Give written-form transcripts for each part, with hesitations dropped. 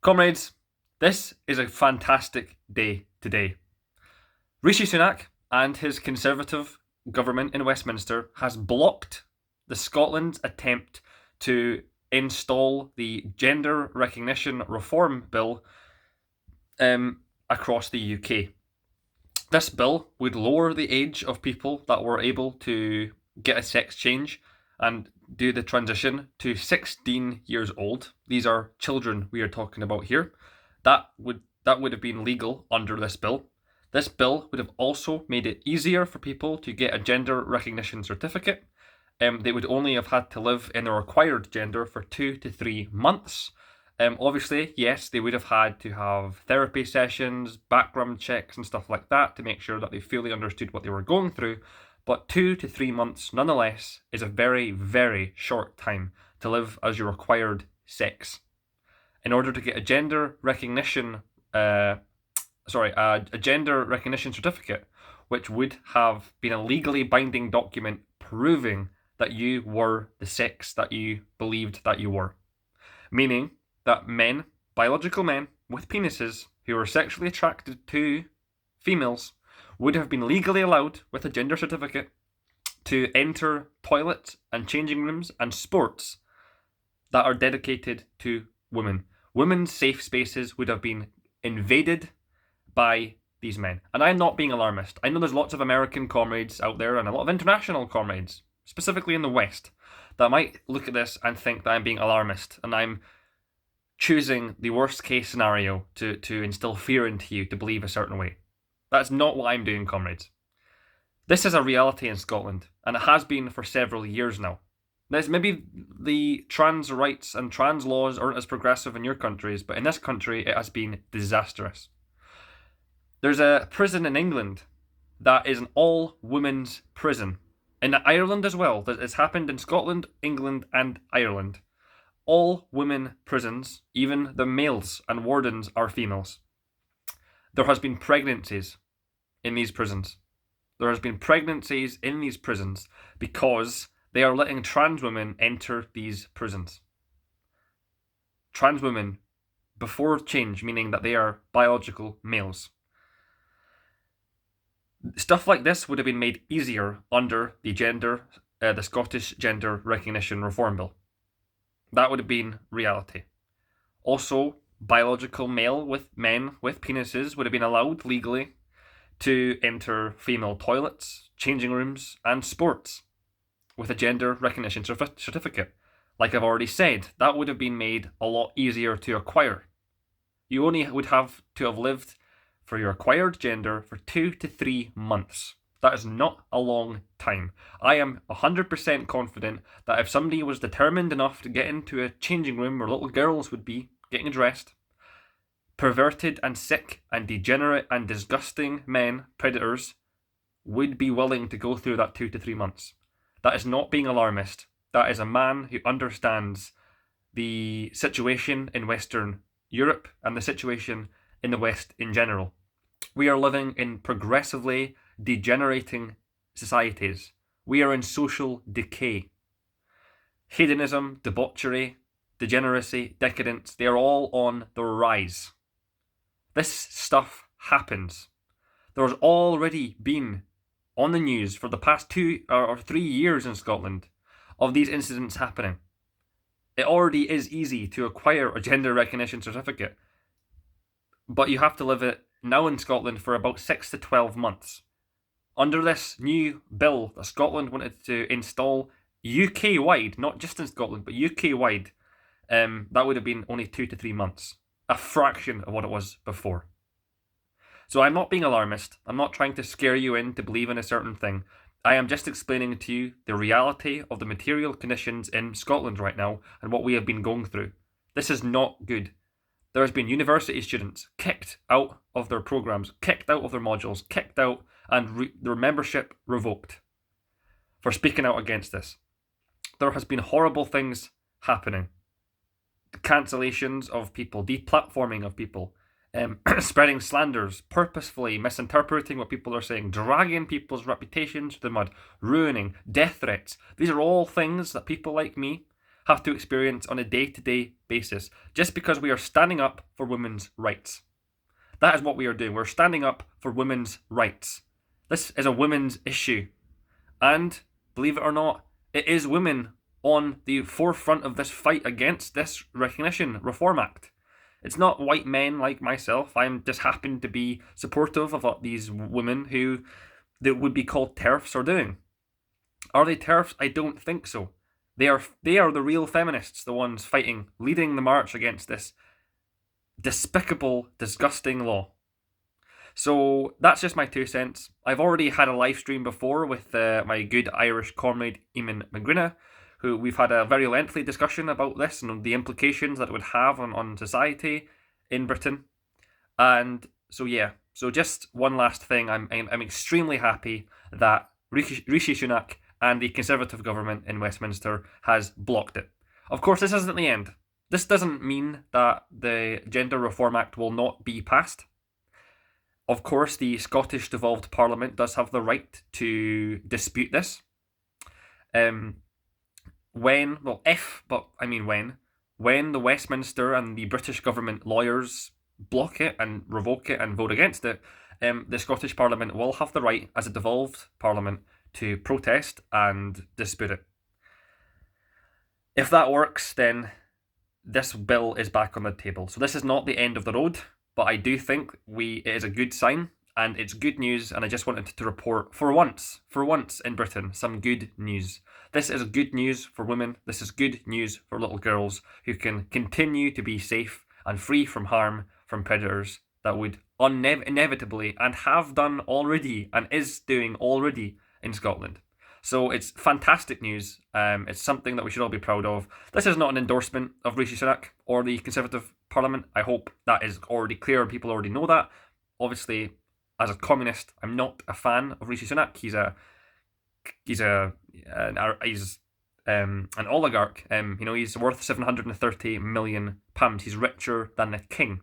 Comrades, this is a fantastic day today. Rishi Sunak and his Conservative government in Westminster has blocked the Scotland's attempt to install the Gender Recognition Reform Bill across the UK. This bill would lower the age of people that were able to get a sex change and do the transition to 16 years old. These are children we are talking about here. That would have been legal under this bill. This bill would have also made it easier for people to get a gender recognition certificate. They would only have had to live in their required gender for 2 to 3 months. Obviously, yes, they would have had to have therapy sessions, background checks and stuff like that to make sure that they fully understood what they were going through. But 2 to 3 months, nonetheless, is a very, very short time to live as your required sex. In order to get a gender recognition, a gender recognition certificate, which would have been a legally binding document proving that you were the sex that you believed that you were. Meaning that men, biological men with penises who were sexually attracted to females, would have been legally allowed with a gender certificate to enter toilets and changing rooms and sports that are dedicated to women. Women's safe spaces would have been invaded by these men. And I'm not being alarmist. I know there's lots of American comrades out there and a lot of international comrades, specifically in the West, that might look at this and think that I'm being alarmist and I'm choosing the worst case scenario to instill fear into you to believe a certain way. That's not what I'm doing, comrades. This is a reality in Scotland, and it has been for several years now. Maybe the trans rights and trans laws aren't as progressive in your countries, but in this country it has been disastrous. There's a prison in England that is an all-women's prison. In Ireland as well. It's happened in Scotland, England and Ireland. All women prisons, even the males and wardens are females. There has been pregnancies in these prisons. There has been pregnancies in these prisons because they are letting trans women enter these prisons. Trans women before change, meaning that they are biological males. Stuff like this would have been made easier under the Scottish Gender Recognition Reform Bill. That would have been reality. Also, biological male with men with penises would have been allowed legally to enter female toilets, changing rooms, and sports with a gender recognition certificate. Like I've already said, that would have been made a lot easier to acquire. You only would have to have lived for your acquired gender for 2 to 3 months. That is not a long time. I am 100% confident that if somebody was determined enough to get into a changing room where little girls would be getting dressed, perverted and sick and degenerate and disgusting men, predators, would be willing to go through that 2 to 3 months. That is not being alarmist. That is a man who understands the situation in Western Europe and the situation in the West in general. We are living in progressively degenerating societies. We are in social decay. Hedonism, debauchery, degeneracy, decadence, they are all on the rise. This stuff happens. There's already been on the news for the past 2 or 3 years in Scotland of these incidents happening. It already is easy to acquire a gender recognition certificate, but you have to live it now in Scotland for about 6 to 12 months. Under this new bill that Scotland wanted to install UK-wide, not just in Scotland, but UK-wide, that would have been only 2 to 3 months. A fraction of what it was before. So I'm not being alarmist. I'm not trying to scare you in to believe in a certain thing. I am just explaining to you the reality of the material conditions in Scotland right now and what we have been going through. This is not good. There has been university students kicked out of their programs, kicked out of their modules, kicked out and their membership revoked for speaking out against this. There has been horrible things happening. Cancellations of people, deplatforming of people, spreading slanders, purposefully misinterpreting what people are saying, dragging people's reputations to the mud, ruining, death threats. These are all things that people like me have to experience on a day-to-day basis, just because we are standing up for women's rights. That is what we are doing. We're standing up for women's rights. This is a women's issue. And, believe it or not, it is women on the forefront of this fight against this Recognition Reform Act. It's not white men like myself. I just happen to be supportive of what these women who that would be called TERFs are doing. Are they TERFs? I don't think so. They are the real feminists, the ones fighting, leading the march against this despicable, disgusting law. So that's just my 2 cents. I've already had a live stream before with my good Irish comrade Eamon McGrinna, who we've had a very lengthy discussion about this and the implications that it would have on society in Britain. And so just one last thing. I'm extremely happy that Rishi Sunak and the Conservative government in Westminster has blocked it. Of course, this isn't the end. This doesn't mean that the Gender Reform Act will not be passed. Of course, the Scottish devolved Parliament does have the right to dispute this. When the Westminster and the British government lawyers block it and revoke it and vote against it, the Scottish Parliament will have the right, as a devolved Parliament, to protest and dispute it. If that works, then this bill is back on the table. So this is not the end of the road, but I do think it is a good sign, and it's good news, and I just wanted to report, for once in Britain, some good news. This is good news for women. This is good news for little girls who can continue to be safe and free from harm from predators that would inevitably, and have done already, and is doing already in Scotland. So it's fantastic news. It's something that we should all be proud of. This is not an endorsement of Rishi Sunak or the Conservative Parliament. I hope that is already clear and people already know that. Obviously, as a communist, I'm not a fan of Rishi Sunak. He's an oligarch. He's worth £730 million. He's richer than the king.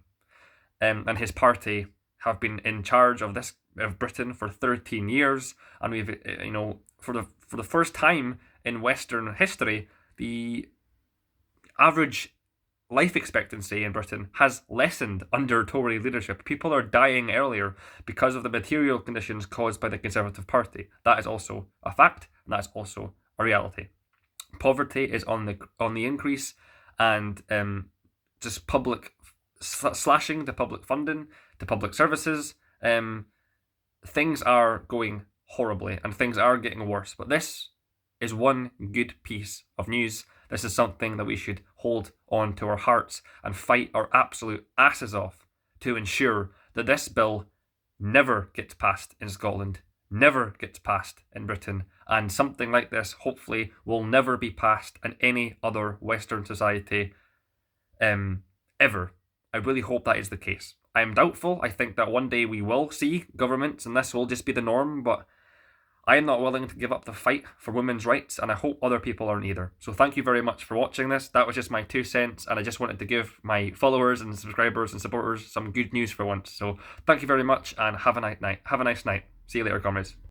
And his party have been in charge of Britain for 13 years, and we've for the first time in Western history, the average life expectancy in Britain has lessened under Tory leadership. People are dying earlier because of the material conditions caused by the Conservative Party. That is also a fact, and that's also a reality. Poverty is on the increase, and just slashing the public funding, to public services. Things are going horribly, and things are getting worse. But this is one good piece of news. This is something that we should hold on to our hearts and fight our absolute asses off to ensure that this bill never gets passed in Scotland, never gets passed in Britain, and something like this hopefully will never be passed in any other Western society ever. I really hope that is the case. I am doubtful. I think that one day we will see governments and this will just be the norm, but I am not willing to give up the fight for women's rights, and I hope other people aren't either. So thank you very much for watching this. That was just my 2 cents, and I just wanted to give my followers and subscribers and supporters some good news for once. So thank you very much, and have a nice night. See you later, comrades.